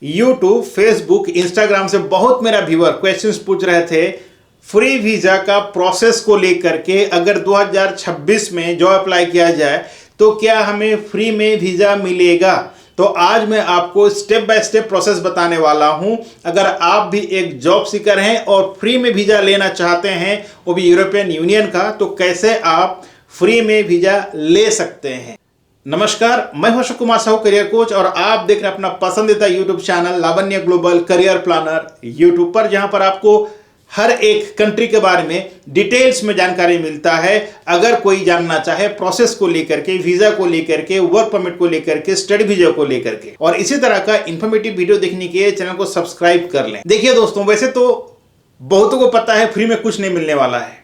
YouTube, Facebook, Instagram से बहुत मेरा व्यूअर क्वेश्चंस पूछ रहे थे फ्री वीजा का प्रोसेस को लेकर के। अगर 2026 में जॉब अप्लाई किया जाए तो क्या हमें फ्री में वीजा मिलेगा? तो आज मैं आपको स्टेप बाय स्टेप प्रोसेस बताने वाला हूं। अगर आप भी एक जॉब सीकर हैं और फ्री में वीजा लेना चाहते हैं, वो भी यूरोपियन यूनियन का, तो कैसे आप फ्री में वीजा ले सकते हैं। नमस्कार, मैं हूं अशोक कुमार साहू, करियर कोच, और आप देख रहे हैं अपना पसंदीदा यूट्यूब चैनल लावण्य ग्लोबल करियर प्लानर यूट्यूब पर, जहां पर आपको हर एक कंट्री के बारे में डिटेल्स में जानकारी मिलता है। अगर कोई जानना चाहे प्रोसेस को लेकर के, वीजा को लेकर के, वर्क परमिट को लेकर के, स्टडी वीजा को लेकर के, और इसी तरह का इंफॉर्मेटिव वीडियो देखने के लिए चैनल को सब्सक्राइब कर लें। देखिए दोस्तों, वैसे तो बहुतों को पता है फ्री में कुछ नहीं मिलने वाला है,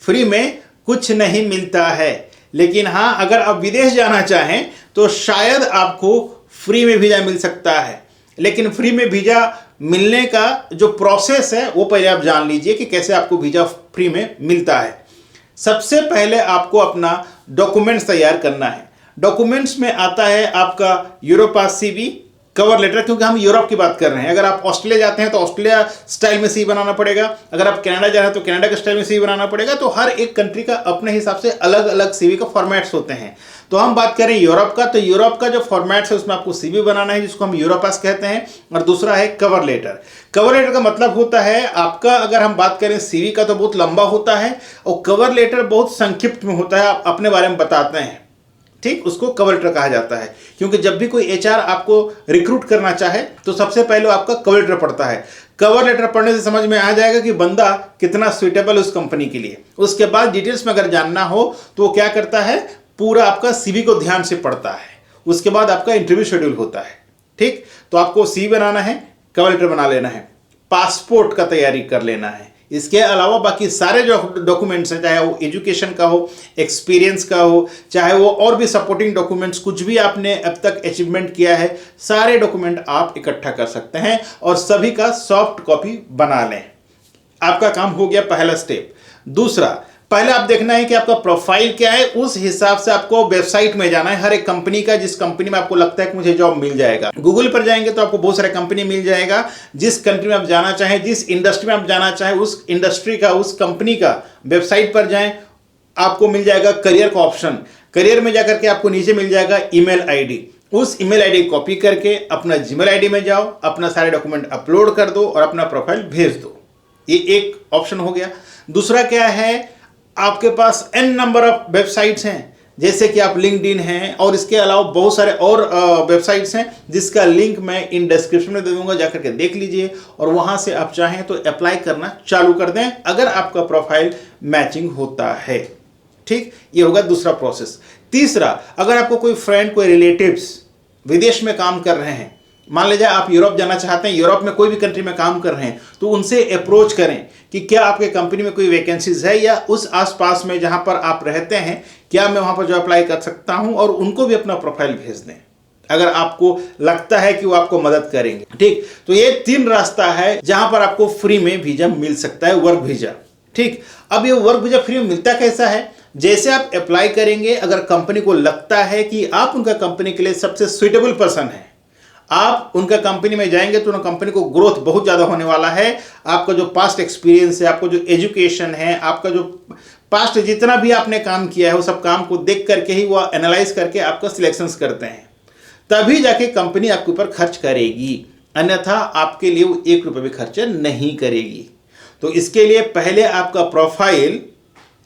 फ्री में कुछ नहीं मिलता है। लेकिन हाँ, अगर आप विदेश जाना चाहें तो शायद आपको फ्री में वीजा मिल सकता है। लेकिन फ्री में वीजा मिलने का जो प्रोसेस है वो पहले आप जान लीजिए कि कैसे आपको वीजा फ्री में मिलता है। सबसे पहले आपको अपना डॉक्यूमेंट्स तैयार करना है। डॉक्यूमेंट्स में आता है आपका यूरोपास सीवी, कवर लेटर, क्योंकि हम यूरोप की बात कर रहे हैं। अगर आप ऑस्ट्रेलिया जाते हैं तो ऑस्ट्रेलिया स्टाइल में सीवी बनाना पड़ेगा। अगर आप कनाडा जा रहे हैं तो कनाडा के स्टाइल में सीवी बनाना पड़ेगा। तो हर एक कंट्री का अपने हिसाब से अलग अलग सीवी का फॉर्मेट्स होते हैं। तो हम बात करें यूरोप का, तो यूरोप का जो फॉर्मेट्स है उसमें आपको सीवी बनाना है, जिसको हम यूरोपास कहते हैं। और दूसरा है कवर लेटर। कवर लेटर का मतलब होता है आपका, अगर हम बात करें सीवी का तो बहुत लंबा होता है, और कवर लेटर बहुत संक्षिप्त में होता है, आप अपने बारे में बताते हैं, ठीक, उसको कवर लेटर कहा जाता है। क्योंकि जब भी कोई एचआर आपको रिक्रूट करना चाहे तो सबसे पहले आपका कवर लेटर पढ़ता है। कवर लेटर पढ़ने से समझ में आ जाएगा कि बंदा कितना सुइटेबल उस कंपनी के लिए। उसके बाद डिटेल्स में अगर जानना हो तो वो क्या करता है, पूरा आपका सीवी को ध्यान से पढ़ता है। उसके बाद आपका इंटरव्यू शेड्यूल होता है। ठीक, तो आपको सीवी बनाना है, कवर लेटर बना लेना है, पासपोर्ट का तैयारी कर लेना है। इसके अलावा बाकी सारे जो डॉक्यूमेंट्स हैं, चाहे वो एजुकेशन का हो, एक्सपीरियंस का हो, चाहे वो और भी सपोर्टिंग डॉक्यूमेंट्स, कुछ भी आपने अब तक अचीवमेंट किया है, सारे डॉक्यूमेंट आप इकट्ठा कर सकते हैं और सभी का सॉफ्ट कॉपी बना लें। आपका काम हो गया पहला स्टेप। दूसरा, पहले आप देखना है कि आपका प्रोफाइल क्या है, उस हिसाब से आपको वेबसाइट में जाना है हर एक कंपनी का, जिस कंपनी में आपको लगता है कि मुझे जॉब मिल जाएगा। गूगल पर जाएंगे तो आपको बहुत सारे कंपनी मिल जाएगा। जिस कंट्री में आप जाना चाहें, जिस इंडस्ट्री में आप जाना चाहें, उस इंडस्ट्री का, उस कंपनी का वेबसाइट पर जाएं, आपको मिल जाएगा करियर का ऑप्शन। करियर में जाकर के आपको नीचे मिल जाएगा ईमेल आईडी। उस ईमेल आईडी कॉपी करके अपना जीमेल आईडी में जाओ, अपना सारे डॉक्यूमेंट अपलोड कर दो और अपना प्रोफाइल भेज दो। ये एक ऑप्शन हो गया। दूसरा क्या है, आपके पास n नंबर ऑफ वेबसाइट्स हैं, जैसे कि आप लिंक्डइन हैं, और इसके अलावा बहुत सारे और वेबसाइट्स हैं जिसका लिंक मैं इन डिस्क्रिप्शन में दे दूंगा, जाकर के देख लीजिए और वहां से आप चाहें तो अप्लाई करना चालू कर दें अगर आपका प्रोफाइल मैचिंग होता है। ठीक, ये होगा दूसरा प्रोसेस। तीसरा, अगर आपको कोई फ्रेंड, कोई रिलेटिव्स विदेश में काम कर रहे हैं, मान लीजिए आप यूरोप जाना चाहते हैं, यूरोप में कोई भी कंट्री में काम कर रहे हैं, तो उनसे अप्रोच करें कि क्या आपके कंपनी में कोई वैकेंसीज है, या उस आसपास में जहां पर आप रहते हैं क्या मैं वहां पर जो अप्लाई कर सकता हूं, और उनको भी अपना प्रोफाइल भेज दें अगर आपको लगता है कि वो आपको मदद करेंगे। ठीक, तो ये 3 रास्ता है जहां पर आपको फ्री में वीजा मिल सकता है, वर्क वीजा। ठीक, अब ये वर्क वीजा फ्री में मिलता कैसा है, जैसे आप अप्लाई करेंगे, अगर कंपनी को लगता है कि आप उनका कंपनी के लिए सबसे सुइटेबल पर्सन है, आप उनका कंपनी में जाएंगे तो उन कंपनी को ग्रोथ बहुत ज़्यादा होने वाला है। आपका जो पास्ट एक्सपीरियंस है, आपको जो एजुकेशन है, आपका जो पास्ट जितना भी आपने काम किया है, वो सब काम को देख करके ही वो एनालाइज करके आपका सिलेक्शंस करते हैं, तभी जाके कंपनी आपके ऊपर खर्च करेगी। अन्यथा आपके लिए वो 1 रुपये भी खर्च नहीं करेगी। तो इसके लिए पहले आपका प्रोफाइल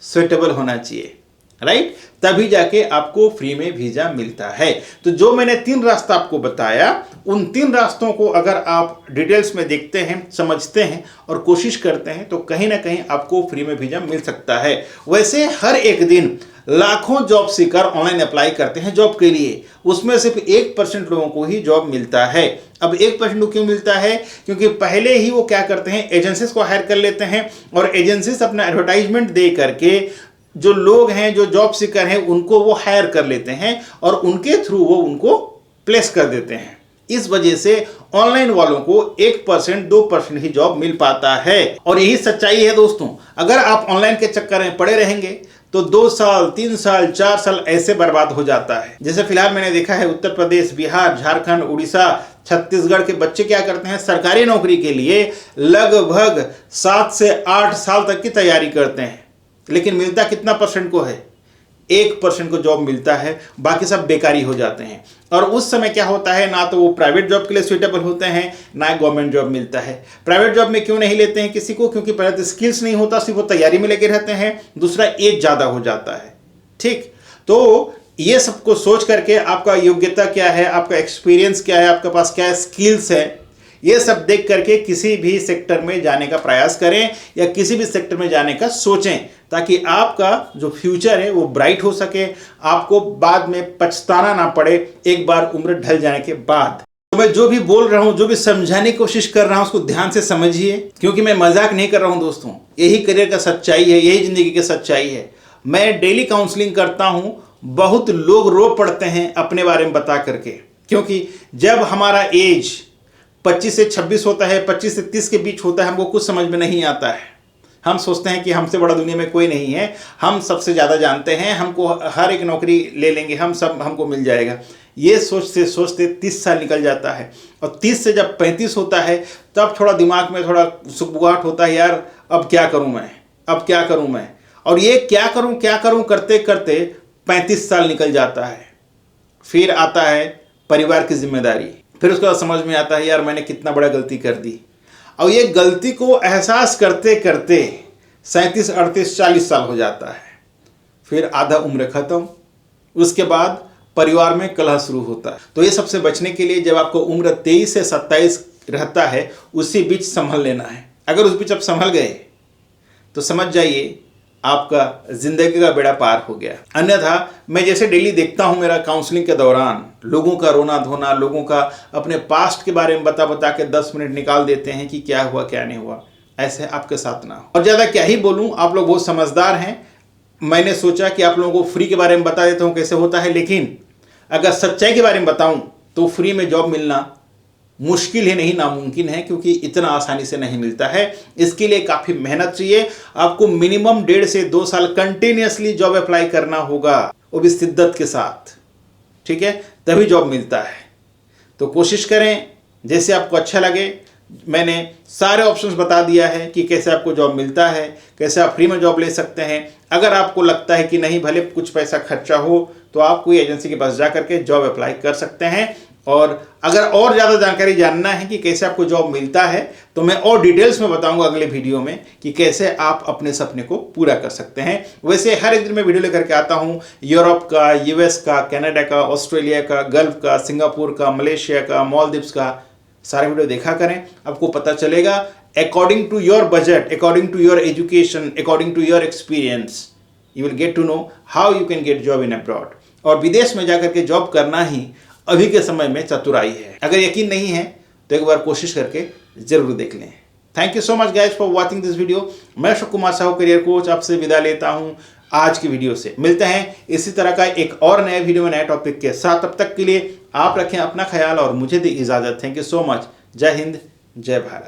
सुइटेबल होना चाहिए, राइट, तभी जाके आपको फ्री में वीजा मिलता है। तो जो मैंने 3 रास्ता आपको बताया, उन 3 रास्तों को अगर आप डिटेल्स में देखते हैं, समझते हैं और कोशिश करते हैं, तो कहीं ना कहीं आपको फ्री में वीजा मिल सकता है। वैसे हर एक दिन लाखों जॉब सीकर ऑनलाइन अप्लाई करते हैं जॉब के लिए, उसमें सिर्फ 1% लोगों को ही जॉब मिलता है। अब 1% को क्यों मिलता है? क्योंकि पहले ही वो क्या करते हैं, एजेंसीज को हायर कर लेते हैं, और एजेंसीज अपना एडवर्टाइजमेंट दे करके जो लोग हैं, जो जॉब सीकर हैं, उनको वो हायर कर लेते हैं और उनके थ्रू वो उनको प्लेस कर देते हैं। इस वजह से ऑनलाइन वालों को 1% 2% ही जॉब मिल पाता है। और यही सच्चाई है दोस्तों। अगर आप ऑनलाइन के चक्कर में पड़े रहेंगे तो 2 साल, 3 साल, 4 साल ऐसे बर्बाद हो जाता है। जैसे फिलहाल मैंने देखा है उत्तर प्रदेश, बिहार, झारखंड, उड़ीसा, छत्तीसगढ़ के बच्चे क्या करते हैं, सरकारी नौकरी के लिए लगभग 7 से 8 साल तक की तैयारी करते हैं, लेकिन मिलता कितना परसेंट को है? 1% को जॉब मिलता है, बाकी सब बेकारी हो जाते हैं। और उस समय क्या होता है, ना तो वो प्राइवेट जॉब के लिए सुइटेबल होते हैं, ना गवर्नमेंट जॉब मिलता है। प्राइवेट जॉब में क्यों नहीं लेते हैं किसी को? क्योंकि पहले तो स्किल्स नहीं होता, सिर्फ वो तैयारी में लगे रहते हैं, दूसरा एज ज़्यादा हो जाता है। ठीक, तो ये सबको सोच करके आपका योग्यता क्या है, आपका एक्सपीरियंस क्या है, आपके पास क्या स्किल्स है, ये सब देख करके किसी भी सेक्टर में जाने का प्रयास करें या किसी भी सेक्टर में जाने का सोचें, ताकि आपका जो फ्यूचर है वो ब्राइट हो सके, आपको बाद में पछताना ना पड़े एक बार उम्र ढल जाने के बाद। तो मैं जो भी बोल रहा हूं, जो भी समझाने की कोशिश कर रहा हूं, उसको ध्यान से समझिए, क्योंकि मैं मजाक नहीं कर रहा हूं दोस्तों। यही करियर का सच्चाई है, यही जिंदगी की सच्चाई है। मैं डेली काउंसलिंग करता हूं, बहुत लोग रो पड़ते हैं अपने बारे में बता करके, क्योंकि जब हमारा एज 25 से 26 होता है, 25 से 30 के बीच होता है, हमको कुछ समझ में नहीं आता है। हम सोचते हैं कि हमसे बड़ा दुनिया में कोई नहीं है, हम सबसे ज़्यादा जानते हैं, हमको हर एक नौकरी ले लेंगे, हमको मिल जाएगा। ये सोचते सोचते 30 साल निकल जाता है, और 30 से जब 35 होता है तब थोड़ा दिमाग में थोड़ा सुगबुगाहट होता है, यार अब क्या करूँ मैं, अब क्या करूँ मैं। और ये क्या करूँ करते करते 35 साल निकल जाता है। फिर आता है परिवार की जिम्मेदारी, फिर उसके बाद समझ में आता है यार मैंने कितना बड़ा गलती कर दी। और ये गलती को एहसास करते करते 37, 38, 40 साल हो जाता है। फिर आधा उम्र खत्म, उसके बाद परिवार में कलह शुरू होता है। तो ये सबसे बचने के लिए जब आपको उम्र 23 से 27 रहता है, उसी बीच संभल लेना है। अगर उस बीच आप संभल गए तो समझ जाइए आपका जिंदगी का बेड़ा पार हो गया। अन्यथा मैं जैसे डेली देखता हूं, मेरा काउंसलिंग के दौरान लोगों का रोना धोना, लोगों का अपने पास्ट के बारे में बता बता के 10 मिनट निकाल देते हैं कि क्या हुआ क्या नहीं हुआ। ऐसे आपके साथ ना हो। और ज़्यादा क्या ही बोलूं, आप लोग बहुत समझदार हैं। मैंने सोचा कि आप लोगों को फ्री के बारे में बता देता हूँ कैसे होता है, लेकिन अगर सच्चाई के बारे में बताऊँ तो फ्री में जॉब मिलना मुश्किल है, नहीं नामुमकिन है, क्योंकि इतना आसानी से नहीं मिलता है। इसके लिए काफ़ी मेहनत चाहिए। आपको मिनिमम 1.5 से 2 साल कंटिन्यूसली जॉब अप्लाई करना होगा, वो भी शिद्दत के साथ, ठीक है, तभी जॉब मिलता है। तो कोशिश करें जैसे आपको अच्छा लगे। मैंने सारे ऑप्शंस बता दिया है कि कैसे आपको जॉब मिलता है, कैसे आप फ्री में जॉब ले सकते हैं। अगर आपको लगता है कि नहीं भले कुछ पैसा खर्चा हो, तो आप कोई एजेंसी के पास जा करके जॉब अप्लाई कर सकते हैं। और अगर और ज़्यादा जानकारी जानना है कि कैसे आपको जॉब मिलता है, तो मैं और डिटेल्स में बताऊंगा अगले वीडियो में कि कैसे आप अपने सपने को पूरा कर सकते हैं। वैसे हर एक दिन मैं वीडियो लेकर के आता हूं, यूरोप का, यूएस का, कनाडा का, ऑस्ट्रेलिया का, गल्फ का, सिंगापुर का, मलेशिया का, मालदीव्स का। सारे वीडियो देखा करें, आपको पता चलेगा according to your budget, according to your education, according to your experience, you will get to know how you can get job in abroad. और विदेश में जाकर के जॉब करना ही अभी के समय में चतुराई है। अगर यकीन नहीं है तो एक बार कोशिश करके जरूर देख लें। Thank you so much guys for watching this video. मैं अशोक कुमार साहू, करियर कोच, आपसे विदा लेता हूं आज की वीडियो से। मिलते हैं इसी तरह का एक और नए वीडियो में नए टॉपिक के साथ। तब तक के लिए आप रखें अपना ख्याल और मुझे दी इजाजत। Thank you so much. जय हिंद, जय भारत।